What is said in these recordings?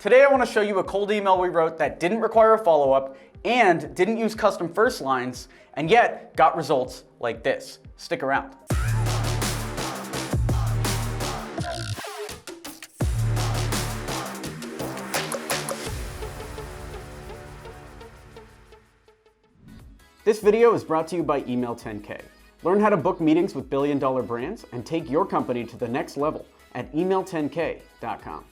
Today I want to show you a cold email we wrote that didn't require a follow-up and didn't use custom first lines, and yet got results like this. Stick around. This video is brought to you by Email 10K. Learn how to book meetings with billion-dollar brands and take your company to the next level at email10k.com.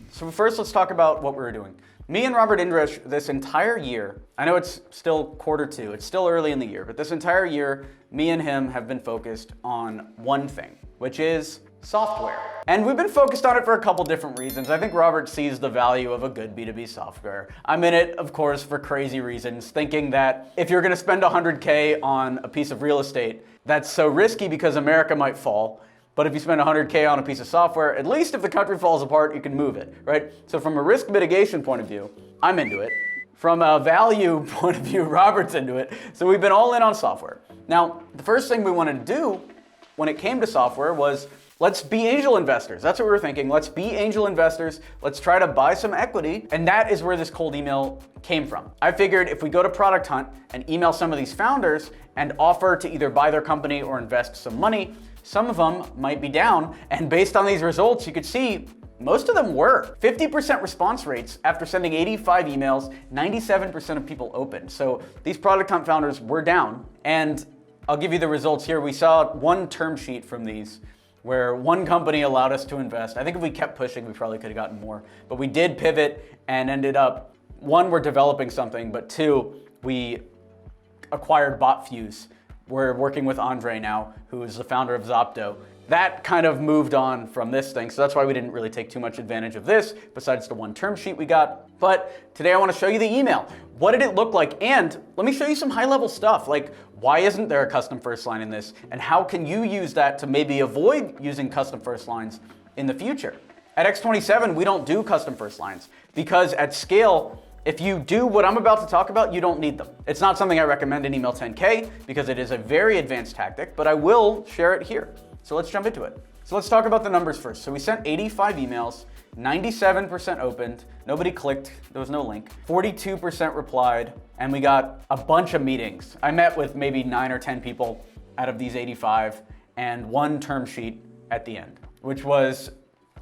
So first, let's talk about what we were doing. Me and Robert Indries this entire year, I know it's still Q2, it's still early in the year, but this entire year, me and him have been focused on one thing, which is software. And we've been focused on it for a couple different reasons. I think Robert sees the value of a good B2B software. I'm in it, of course, for crazy reasons, thinking that if you're gonna spend 100K on a piece of real estate, that's so risky because America might fall. But if you spend 100K on a piece of software, at least if the country falls apart, you can move it, right? So from a risk mitigation point of view, I'm into it. From a value point of view, Robert's into it. So we've been all in on software. Now, the first thing we wanted to do when it came to software was, let's be angel investors. That's what we were thinking. Let's be angel investors. Let's try to buy some equity. And that is where this cold email came from. I figured if we go to Producthunt and email some of these founders and offer to either buy their company or invest some money, some of them might be down. And based on these results, you could see most of them were. 50% response rates after sending 85 emails, 97% of people opened. So these Producthunt founders were down. And I'll give you the results here. We saw one term sheet from these where one company allowed us to invest. I think if we kept pushing, we probably could have gotten more. But we did pivot and ended up, one, we're developing something, but two, we acquired BotFuse. We're working with Andre now, who is the founder of Zopto. That kind of moved on from this thing, so that's why we didn't really take too much advantage of this, besides the one term sheet we got. But today I want to show you the email. What did it look like? And let me show you some high-level stuff, like why isn't there a custom first line in this? And how can you use that to maybe avoid using custom first lines in the future? At X27, we don't do custom first lines because at scale, if you do what I'm about to talk about, you don't need them. It's not something I recommend in Email 10K because it is a very advanced tactic, but I will share it here. So let's jump into it. So let's talk about the numbers first. So we sent 85 emails, 97% opened, nobody clicked, there was no link, 42% replied, and we got a bunch of meetings. I met with maybe 9 or 10 people out of these 85 and one term sheet at the end, which was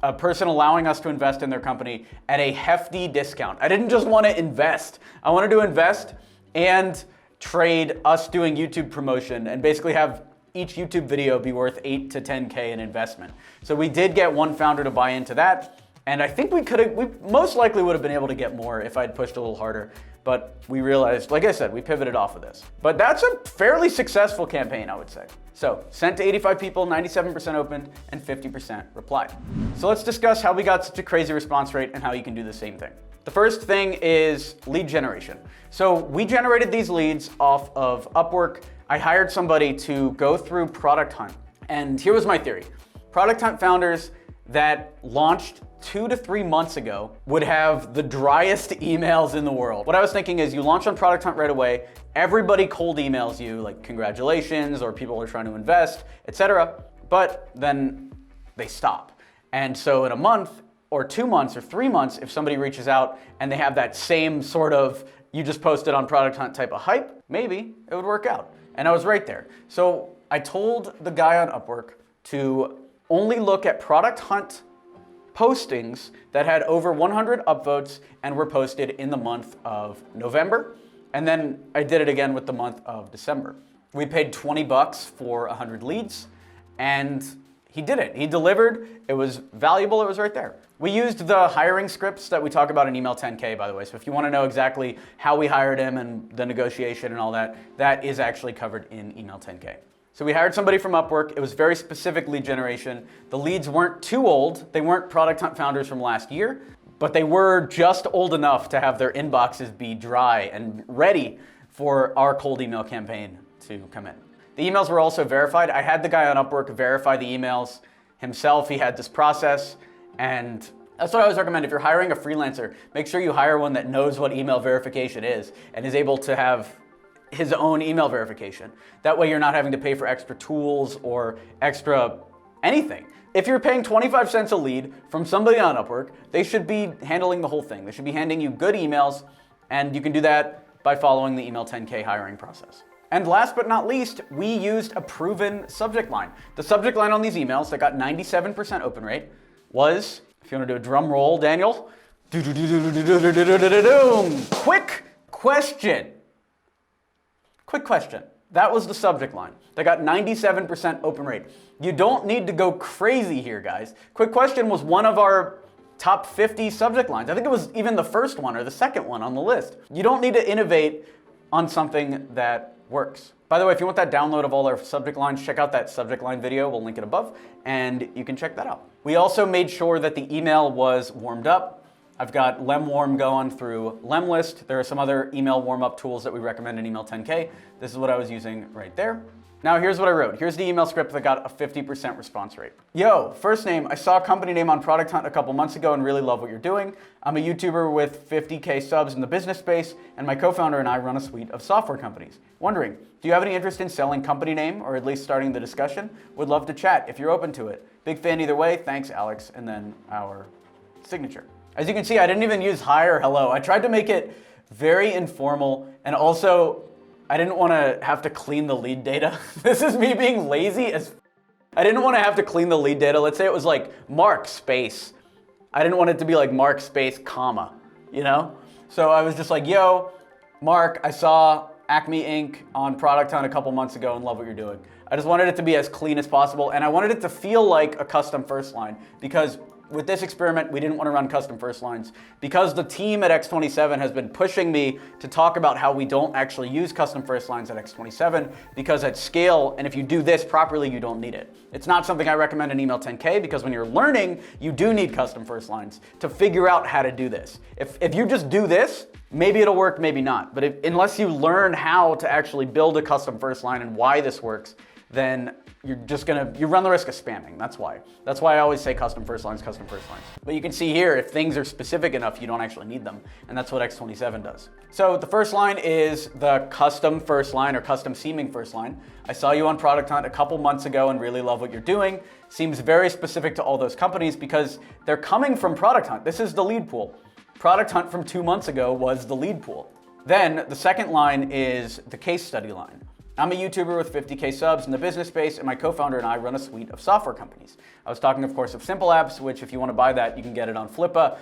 a person allowing us to invest in their company at a hefty discount. I didn't just want to invest. I wanted to invest and trade us doing YouTube promotion and basically have each YouTube video be worth 8 to 10K in investment. So we did get one founder to buy into that. And I think we most likely would have been able to get more if I'd pushed a little harder. But we realized, like I said, we pivoted off of this. But that's a fairly successful campaign, I would say. So sent to 85 people, 97% opened, and 50% replied. So let's discuss how we got such a crazy response rate and how you can do the same thing. The first thing is lead generation. So we generated these leads off of Upwork. I hired somebody to go through Producthunt. And here was my theory. Producthunt founders that launched 2 to 3 months ago would have the driest emails in the world. What I was thinking is you launch on Producthunt right away, everybody cold emails you like congratulations or people are trying to invest, etc. But then they stop. And so in a month or 2 months or 3 months, if somebody reaches out and they have that same sort of you just posted on Producthunt type of hype, maybe it would work out. And I was right there. So I told the guy on Upwork to only look at Producthunt postings that had over 100 upvotes and were posted in the month of November. And then I did it again with the month of December. We paid $20 for 100 leads and he did it. He delivered. It was valuable. It was right there. We used the hiring scripts that we talk about in Email 10K, by the way. So if you want to know exactly how we hired him and the negotiation and all that, that is actually covered in Email 10K. So we hired somebody from Upwork. It was very specific lead generation. The leads weren't too old. They weren't Producthunt founders from last year, but they were just old enough to have their inboxes be dry and ready for our cold email campaign to come in. The emails were also verified. I had the guy on Upwork verify the emails himself. He had this process, and that's what I always recommend. If you're hiring a freelancer, make sure you hire one that knows what email verification is and is able to have his own email verification. That way you're not having to pay for extra tools or extra anything. If you're paying 25 cents a lead from somebody on Upwork, they should be handling the whole thing. They should be handing you good emails, and you can do that by following the Email 10K hiring process. And last but not least, we used a proven subject line. The subject line on these emails that got 97% open rate was, if you want to do a drum roll, Daniel, quick question. Quick question. That was the subject line. They got 97% open rate. You don't need to go crazy here, guys. Quick question was one of our top 50 subject lines. I think it was even the first one or the second one on the list. You don't need to innovate on something that works. By the way, if you want that download of all our subject lines, check out that subject line video. We'll link it above, and you can check that out. We also made sure that the email was warmed up. I've got LemWarm going through LemList. There are some other email warm-up tools that we recommend in Email 10K. This is what I was using right there. Now here's what I wrote. Here's the email script that got a 50% response rate. Yo, first name, I saw a company name on Producthunt a couple months ago and really love what you're doing. I'm a YouTuber with 50K subs in the business space, and my co-founder and I run a suite of software companies. Wondering, do you have any interest in selling company name or at least starting the discussion? Would love to chat if you're open to it. Big fan either way. Thanks, Alex. And then our signature. As you can see, I didn't even use hi or hello. I tried to make it very informal, and also I didn't want to have to clean the lead data. This is me being lazy as I didn't want to have to clean the lead data. Let's say it was like Mark space. I didn't want it to be like Mark space comma, you know? So I was just like, yo, Mark, I saw Acme Inc. on Producthunt a couple months ago and love what you're doing. I just wanted it to be as clean as possible, and I wanted it to feel like a custom first line, because with this experiment, we didn't want to run custom first lines because the team at X27 has been pushing me to talk about how we don't actually use custom first lines at X27 because at scale, and if you do this properly, you don't need it. It's not something I recommend in Email 10K because when you're learning, you do need custom first lines to figure out how to do this. If you just do this, maybe it'll work, maybe not. But unless you learn how to actually build a custom first line and why this works, then you run the risk of spamming. That's why. That's why I always say custom first lines, custom first lines. But you can see here, if things are specific enough, you don't actually need them. And that's what X27 does. So the first line is the custom first line or custom seeming first line. I saw you on Producthunt a couple months ago and really love what you're doing. Seems very specific to all those companies because they're coming from Producthunt. This is the lead pool. Producthunt from 2 months ago was the lead pool. Then the second line is the case study line. I'm a YouTuber with 50K subs in the business space, and my co-founder and I run a suite of software companies. I was talking, of course, of Simple Apps, which if you want to buy that, you can get it on Flippa,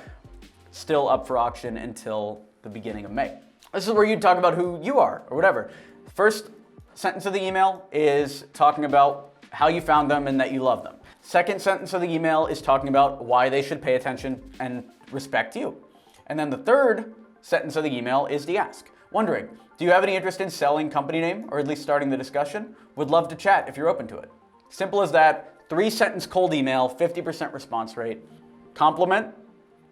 still up for auction until the beginning of May. This is where you talk about who you are or whatever. First sentence of the email is talking about how you found them and that you love them. Second sentence of the email is talking about why they should pay attention and respect you. And then the third sentence of the email is the ask. Wondering, do you have any interest in selling company name or at least starting the discussion? Would love to chat if you're open to it. Simple as that. 3-sentence cold email, 50% response rate. Compliment,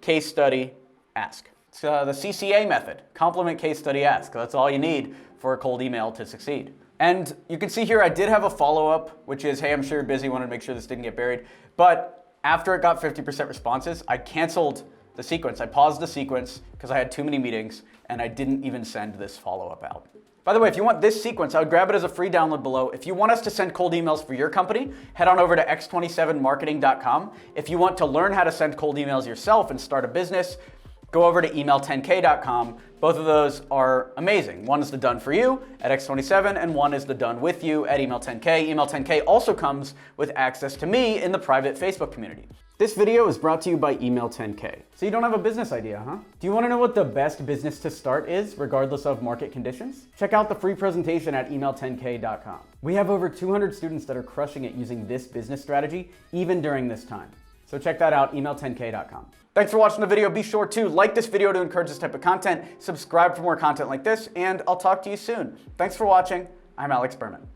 case study, ask. It's the CCA method. Compliment, case study, ask. That's all you need for a cold email to succeed. And you can see here I did have a follow-up, which is, hey, I'm sure you're busy, wanted to make sure this didn't get buried. But after it got 50% responses, I canceled the sequence. I paused the sequence because I had too many meetings and I didn't even send this follow-up out. By the way, if you want this sequence, I would grab it as a free download below. If you want us to send cold emails for your company, head on over to x27marketing.com. If you want to learn how to send cold emails yourself and start a business, go over to email10k.com. Both of those are amazing. One is the done for you at X27 and one is the done with you at Email 10K. Email 10K also comes with access to me in the private Facebook community. This video is brought to you by Email 10K. So you don't have a business idea, huh? Do you want to know what the best business to start is, regardless of market conditions? Check out the free presentation at email10k.com. We have over 200 students that are crushing it using this business strategy, even during this time. So check that out, email10k.com. Thanks for watching the video. Be sure to like this video to encourage this type of content, subscribe for more content like this, and I'll talk to you soon. Thanks for watching. I'm Alex Berman.